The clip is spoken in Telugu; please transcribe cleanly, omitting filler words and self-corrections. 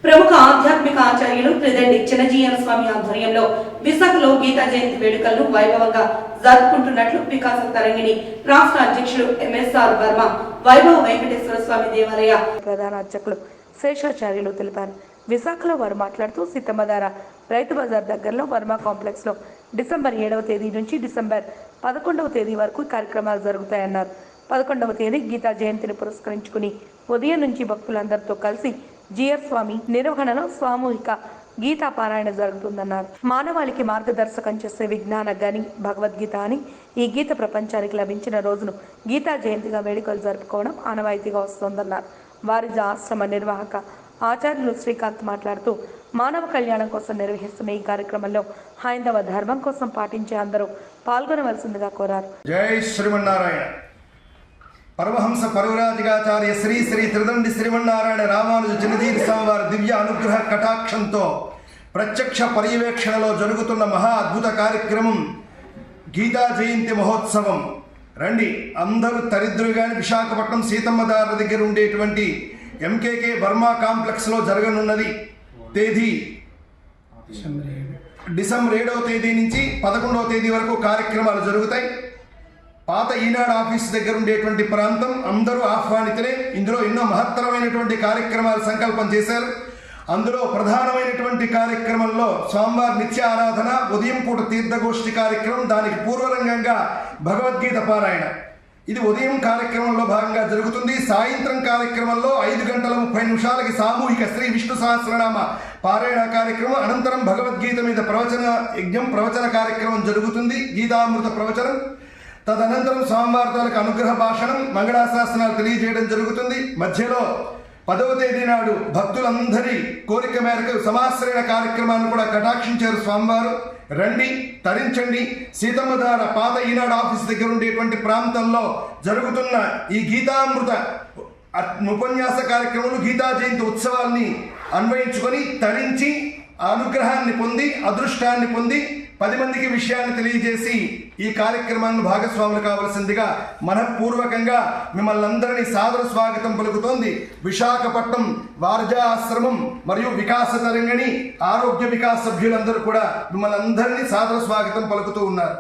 ప్రముఖ ఆధ్యాత్మిక ఆచార్యులు త్రిదండి చిన్నజీయన స్వామి ఆధ్వర్యంలో విశాఖలో గీతా జయంతి వేడుకలను వైభవంగా జరుపుకుంటున్నట్లు వికాస తరంగిణి రాష్ట్ర అధ్యక్షుడు ఎంఎస్ఆర్ వర్మ వైభవ వెంకటేశ్వర స్వామి దేవాలయ ప్రధాన అర్చకులు శేషాచార్యులు తెలిపారు. విశాఖలో వారు మాట్లాడుతూ సీతమ్మధార రైతు బజార్ దగ్గరలో వర్మ కాంప్లెక్స్ లో డిసెంబర్ 7వ తేదీ నుంచి డిసెంబర్ 11వ తేదీ వరకు కార్యక్రమాలు జరుగుతాయన్నారు. 11వ తేదీ గీతా జయంతిని పురస్కరించుకుని ఉదయం నుంచి భక్తులందరితో కలిసి జిఆర్ స్వామి నిర్వహణలో సామూహిక గీతా పారాయణ జరుగుతుందన్నారు. మానవాళికి మార్గదర్శకం చేసే విజ్ఞాన గని భగవద్గీత అని ఈ గీత ప్రపంచానికి లభించిన రోజును గీతా జయంతిగా వేడుకలు జరుపుకోవడం ఆనవాయితీగా వస్తోందన్నారు. వారిజ ఆశ్రమ నిర్వాహక ఆచార్యులు శ్రీకాంత్ మాట్లాడుతూ మానవ కళ్యాణం కోసం నిర్వహిస్తున్న ఈ కార్యక్రమంలో హైందవ ధర్మం కోసం పాటించే అందరూ పాల్గొనవలసిందిగా కోరారు. జై శ్రీమన్నారాయణ. పరమహంస పరివ్రాజకాచార్య శ్రీ శ్రీ త్రిదండి శ్రీమన్నారాయణ రామానుజ చిన్నజీయన స్వామివారి దివ్య అనుగ్రహ కటాక్షంతో ప్రత్యక్ష పర్యవేక్షణలో జరుగుతున్న మహా అద్భుత కార్యక్రమం గీతా జయంతి మహోత్సవం. రండి అందరూ తరిద్రులు కానీ విశాఖపట్నం సీతమ్మధార దగ్గర ఉండేటువంటి ఎంకేకే బర్మా కాంప్లెక్స్లో జరగనున్నది. తేదీ డిసెంబర్ 7వ తేదీ నుంచి 11వ తేదీ వరకు కార్యక్రమాలు జరుగుతాయి. పాత ఈనాడు ఆఫీస్ దగ్గర ఉండేటువంటి ప్రాంతం అందరూ ఆహ్వానితులే. ఇందులో ఎన్నో మహత్తరమైనటువంటి కార్యక్రమాలు సంకల్పం చేశారు. అందులో ప్రధానమైనటువంటి కార్యక్రమంలో స్వామివారి నిత్య ఆరాధన, ఉదయం పూట తీర్థగోష్ఠి కార్యక్రమం, దానికి పూర్వరంగంగా భగవద్గీత పారాయణ. ఇది ఉదయం కార్యక్రమంలో భాగంగా జరుగుతుంది. సాయంత్రం కార్యక్రమంలో 5:30 సామూహిక శ్రీ విష్ణు సహస్రనామ పారాయణ కార్యక్రమం. అనంతరం భగవద్గీత మీద ప్రవచన యజ్ఞం, ప్రవచన కార్యక్రమం జరుగుతుంది, గీతామృత ప్రవచనం. తదనంతరం స్వామివార్తలకు అనుగ్రహ భాషణం, మంగళాశాసనాలు తెలియజేయడం జరుగుతుంది. మధ్యలో 10వ తేదీ నాడు భక్తులందరి కోరిక మేరకు సమాశ్రయణ కార్యక్రమాన్ని కూడా కటాక్షించారు స్వామివారు. రండి, తరించండి. సీతమ్మధార పాత ఈనాడు ఆఫీస్ దగ్గర ఉండేటువంటి ప్రాంతంలో జరుగుతున్న ఈ గీతామృత ఉపన్యాస కార్యక్రమాలు, గీతా జయంతి ఉత్సవాల్ని అన్వయించుకొని తరించి అనుగ్రహాన్ని పొంది, అదృష్టాన్ని పొంది 10 మందికి విషయాన్ని తెలియజేసి ఈ కార్యక్రమాన్ని భాగస్వాములు కావలసిందిగా మనఃపూర్వకంగా మిమ్మల్ని అందరినీ సాదర స్వాగతం పలుకుతోంది విశాఖపట్నం వారిజ ఆశ్రమం మరియు వికాస తరంగిణి ఆరోగ్య వికాస సభ్యులందరూ కూడా మిమ్మల్ని అందరినీ సాదర స్వాగతం పలుకుతూ ఉన్నారు.